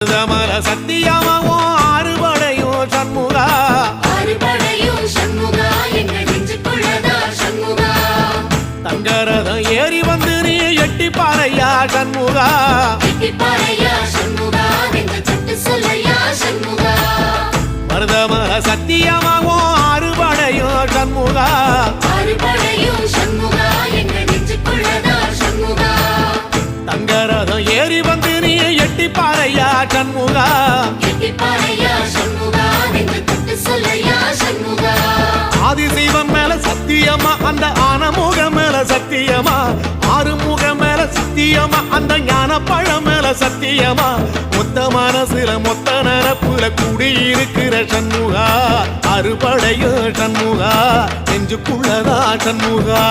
மருதமல சத்தியமாவோ ஆறுபடையும் சண்முகா எங்கள் நெஞ்சுக்குள்ளதா சண்முகா தங்கரதம் ஏறி வந்து நீ எட்டி பாறையா சண்முகா மருதமல சத்தியமாவோ ஆறுபடையும் சண்முகா எங்கள் நெஞ்சுக்குள்ளதா சண்முகா தங்கரதம் ஏறி வந்து நீ எட்டி பாறையா சண்முகா ஆதிசைவம் மேல சத்தியமா அந்த ஆனமுகம் மேல சத்தியமா ஆறுமுகம் மேல சத்தியமா அந்த ஞான பழம் மேல சத்தியமா மொத்த மனசுல மொத்த நரப்புல குடியிருக்கிற சண்முகா அறுபடையோ சண்முகா நெஞ்சுக்குள்ளதா சண்முகா